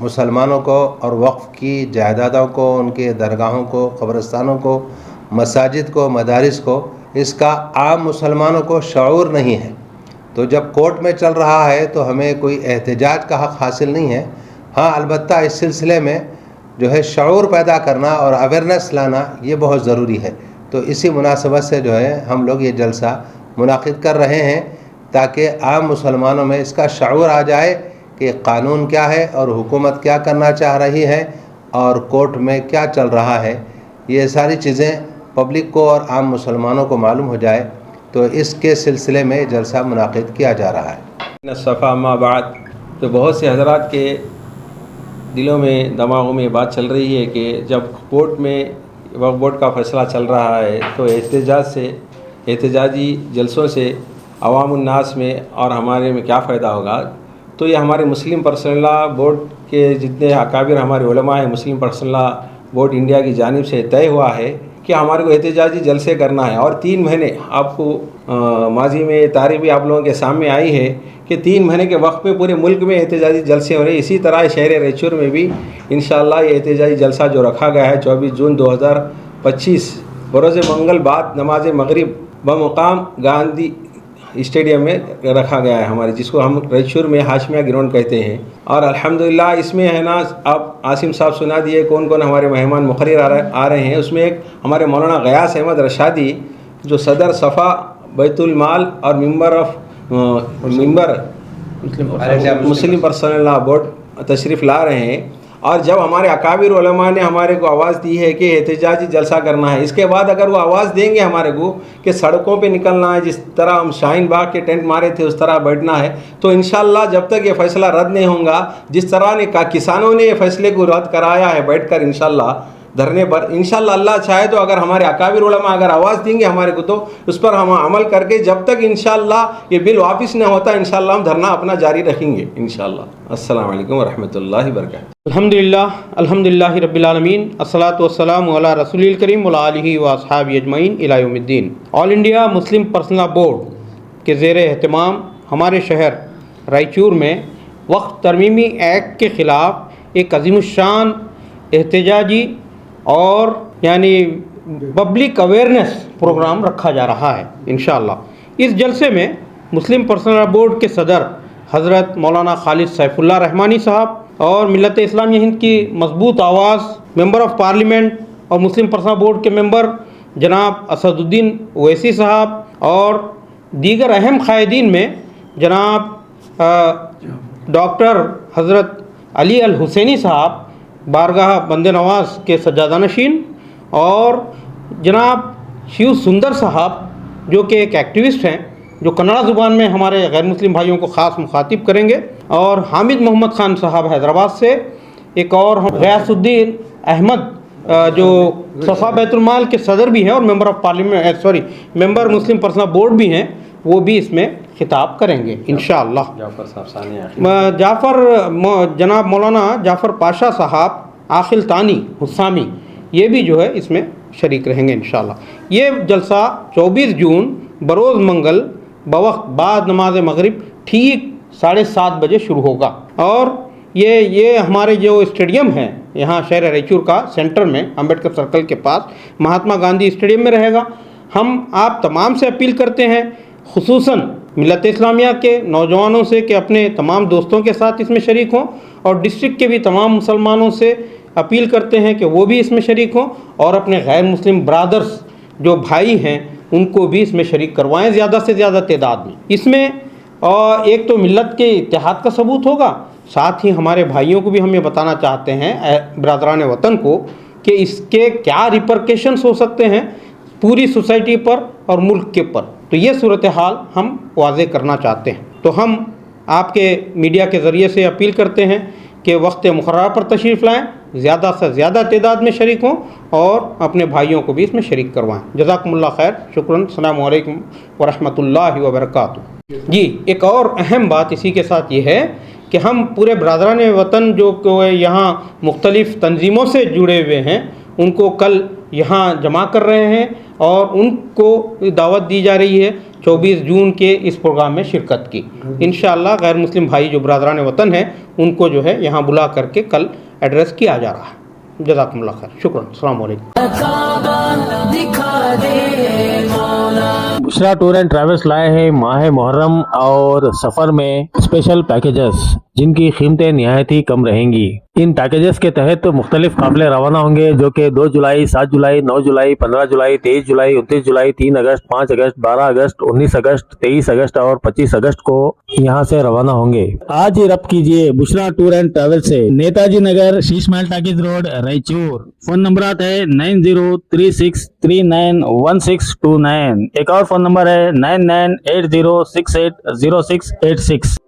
مسلمانوں کو اور وقف کی جائیدادوں کو، ان کے درگاہوں کو، قبرستانوں کو، مساجد کو، مدارس کو، اس کا عام مسلمانوں کو شعور نہیں ہے۔ تو جب کورٹ میں چل رہا ہے تو ہمیں کوئی احتجاج کا حق حاصل نہیں ہے۔ ہاں البتہ اس سلسلے میں جو ہے شعور پیدا کرنا اور اویئرنیس لانا یہ بہت ضروری ہے۔ تو اسی مناسبت سے جو ہے ہم لوگ یہ جلسہ منعقد کر رہے ہیں تاکہ عام مسلمانوں میں اس کا شعور آ جائے کہ قانون کیا ہے اور حکومت کیا کرنا چاہ رہی ہے اور کورٹ میں کیا چل رہا ہے، یہ ساری چیزیں پبلک کو اور عام مسلمانوں کو معلوم ہو جائے، تو اس کے سلسلے میں جلسہ منعقد کیا جا رہا ہے۔ صفا اما بعد، تو بہت سے حضرات کے دلوں میں دماغوں میں بات چل رہی ہے کہ جب کورٹ میں وقف بورڈ کا فیصلہ چل رہا ہے تو احتجاجی جلسوں سے عوام الناس میں اور ہمارے میں کیا فائدہ ہوگا۔ تو یہ ہمارے مسلم پرسنل لا بورڈ کے جتنے اکابر ہمارے علماء ہیں، مسلم پرسنل لا بورڈ انڈیا کی جانب سے طے ہوا ہے کہ ہمارے کو احتجاجی جلسے کرنا ہے، اور 3 مہینے آپ کو ماضی میں تاریخ بھی آپ لوگوں کے سامنے آئی ہے کہ 3 مہینے کے وقت میں پورے ملک میں احتجاجی جلسے ہو رہے ہیں۔ اسی طرح شہر ریچور میں بھی انشاءاللہ یہ احتجاجی جلسہ جو رکھا گیا ہے 24 جون 2025 بروز منگل بعد نماز مغرب بمقام گاندھی اسٹیڈیم میں رکھا گیا ہے ہمارے، جس کو ہم ریچور میں ہاشمیہ گراؤنڈ کہتے ہیں۔ اور الحمدللہ اس میں ہے نا، آپ عاصم صاحب سنا دیے کون کون ہمارے مہمان مقرر آ رہے ہیں۔ اس میں ایک ہمارے مولانا غیاث احمد رشادی جو صدر صفا بیت المال اور ممبر مسلم پرسنل لا بورڈ تشریف لا رہے ہیں۔ اور جب ہمارے اکابر علماء نے ہمارے کو آواز دی ہے کہ احتجاجی جلسہ کرنا ہے، اس کے بعد اگر وہ آواز دیں گے ہمارے کو کہ سڑکوں پہ نکلنا ہے، جس طرح ہم شاہین باغ کے ٹینٹ مارے تھے اس طرح بیٹھنا ہے، تو انشاءاللہ جب تک یہ فیصلہ رد نہیں ہوگا، جس طرح نے کسانوں نے یہ فیصلے کو رد کرایا ہے بیٹھ کر انشاءاللہ دھرنے پر، انشاءاللہ اللہ چاہے تو اگر ہمارے اکابر علماء اگر آواز دیں گے ہمارے کو، تو اس پر ہم عمل کر کے جب تک انشاءاللہ یہ بل واپس نہ ہوتا انشاءاللہ ہم دھرنا اپنا جاری رکھیں گے انشاءاللہ۔ السلام علیکم ورحمۃ اللہ وبرکاتہ۔ الحمدللہ رب العالمین، الصلاۃ والسلام علی رسول الکریم وعلی آلہ واصحابہ اجمعین الی یوم الدین۔ آل انڈیا مسلم پرسنل لا بورڈ کے زیر اہتمام ہمارے شہر رائچور میں وقف ترمیمی ایکٹ کے خلاف ایک عظیم الشان احتجاجی اور یعنی پبلک اویئرنیس پروگرام رکھا جا رہا ہے انشاءاللہ۔ اس جلسے میں مسلم پرسنل لا بورڈ کے صدر حضرت مولانا خالد سیف اللہ رحمانی صاحب اور ملت اسلامیہ ہند کی مضبوط آواز ممبر آف پارلیمنٹ اور مسلم پرسنل بورڈ کے ممبر جناب اسد الدین اویسی صاحب اور دیگر اہم قائدین میں جناب ڈاکٹر حضرت علی الحسینی صاحب بارگاہ بند نواز کے سجادہ نشین، اور جناب شیو سندر صاحب جو کہ ایک ایکٹیوسٹ ہیں جو کنڑا زبان میں ہمارے غیر مسلم بھائیوں کو خاص مخاطب کریں گے، اور حامد محمد خان صاحب حیدرآباد سے، ایک اور غیاث الدین احمد جو صفا بیت المال کے صدر بھی ہیں اور member of parliament member Muslim personal board بھی ہیں، وہ بھی اس میں خطاب کریں گے انشاءاللہ۔ جناب مولانا جعفر پاشا صاحب عاقل ثانی حسامی یہ بھی جو ہے اس میں شریک رہیں گے انشاءاللہ۔ یہ جلسہ 24 جون بروز منگل بوقت بعد نماز مغرب ٹھیک 7:30 بجے شروع ہوگا، اور یہ ہمارے جو اسٹیڈیم ہے یہاں شہر ریچور کا سینٹر میں امبیڈکر سرکل کے پاس مہاتما گاندھی اسٹیڈیم میں رہے گا۔ ہم آپ تمام سے اپیل کرتے ہیں، خصوصاً ملت اسلامیہ کے نوجوانوں سے، کہ اپنے تمام دوستوں کے ساتھ اس میں شریک ہوں، اور ڈسٹرکٹ کے بھی تمام مسلمانوں سے اپیل کرتے ہیں کہ وہ بھی اس میں شریک ہوں، اور اپنے غیر مسلم برادرز جو بھائی ہیں ان کو بھی اس میں شریک کروائیں زیادہ سے زیادہ تعداد میں۔ اس میں ایک تو ملت کے اتحاد کا ثبوت ہوگا، ساتھ ہی ہمارے بھائیوں کو بھی ہم یہ بتانا چاہتے ہیں برادران وطن کو کہ اس کے کیا ریپرکیشنز ہو سکتے ہیں پوری سوسائٹی پر اور ملک کے پر، تو یہ صورتحال ہم واضح کرنا چاہتے ہیں۔ تو ہم آپ کے میڈیا کے ذریعے سے اپیل کرتے ہیں کہ وقت مقررہ پر تشریف لائیں، زیادہ سے زیادہ تعداد میں شریک ہوں، اور اپنے بھائیوں کو بھی اس میں شریک کروائیں۔ جزاکم اللہ خیر، شکراً، السلام علیکم ورحمۃ اللہ وبرکاتہ۔ جی، ایک اور اہم بات اسی کے ساتھ یہ ہے کہ ہم پورے برادران وطن جو یہاں مختلف تنظیموں سے جڑے ہوئے ہیں ان کو کل یہاں جمع کر رہے ہیں، اور ان کو دعوت دی جا رہی ہے 24 جون کے اس پروگرام میں شرکت کی. انشاءاللہ غیر مسلم بھائی جو برادران وطن ہیں ان کو جو ہے یہاں بلا کر کے کل ایڈریس کیا جا رہا ہے. جزاکم اللہ خیر. شکراً. السلام علیکم. بشرا ٹور اینڈ ٹریولز لائے ہیں ماہ محرم اور سفر میں اسپیشل پیکیجز جن کی قیمتیں نہایت ہی کم رہیں گی. ان پیکیجز کے تحت مختلف قافلے روانہ ہوں گے جو کہ 2 جولائی 7 جولائی 9 جولائی 15 جولائی 23 جولائی 29 جولائی 3 اگست 5 اگست 12 اگست 19 اگست 23 اگست اور 25 اگست کو یہاں سے روانہ ہوں گے. آج ہی ربط کیجئے بشرا ٹور اینڈ ٹریول سے. نیتا جی نگر شیش Mahal talkies road Raichur. Phone نمبرات ہے 9036391629. ایک اور فون نمبر ہے 9980680686.